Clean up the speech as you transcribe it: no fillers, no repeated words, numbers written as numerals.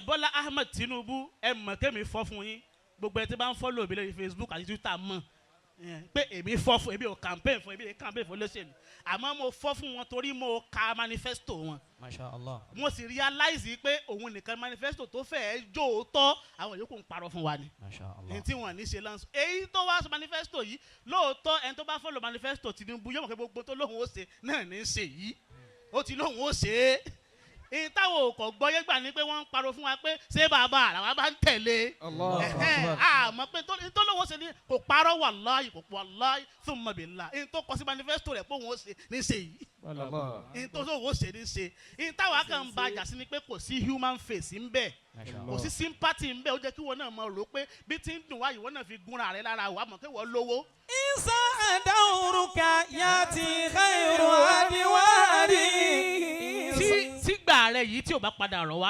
Bola Ahmed Tinubu ẹ mọ̀ kémi fọ́ fún yín gbogbo ẹ tí bá ń follow mi lórí Facebook àti Twitter mọ̀ pé èmi fọ́ fún èmi ò campaign fún èmi ò campaign fún olóṣèlú àmọ́ mo fọ́ fún wọn torí mo ka manifesto wọn. Masha Allah. Mo sì realize pé òun nìkan manifesto tó fẹ́ẹ́ jóòótọ́ àwọn yòókù ń parọ́ fún wa ni. Masha Allah. Ẹni tí wọ́n ní ṣe lánṣọ èyí tó wá sọ manifesto yìí lóòótọ́ ẹni tó bá follow manifesto Tinubu yóò mọ̀ pé gbogbo tó lóhùn ó ṣe náà ní í ṣe yìí ó ti lóhùn ó ṣe é. Ìtawọ̀ kò gbọ́yé gbà ní pé wọ́n ń parọ́ fún wa pé ṣé bàbá àràwá bá ń tẹ̀lé. Àmọ́ pé tó lówó ṣe ni kò parọ́ wàláhì kò wàláhì thumma billah. Ìtò kọ sí manifesto rẹ̀ pé òun ó ṣe ní ṣe yìí. Ìtò lówó ṣe ní ṣe. Ìtawọ̀ kan ń ba àjà sí ni pé kò sí human face ń bẹ. Kò sí sympathy ń bẹ ó jẹ́ kí wọ́n náà mọ̀ rò pé bí tí ń dùn wáyé wọ́n náà fi gúnra rẹ̀ lára wà mọ̀ pé wọ́n lówó. Isa adawruka yati khairu adiwari. Tí gbà rẹ̀ yìí tí ò bá padà rọ̀ wá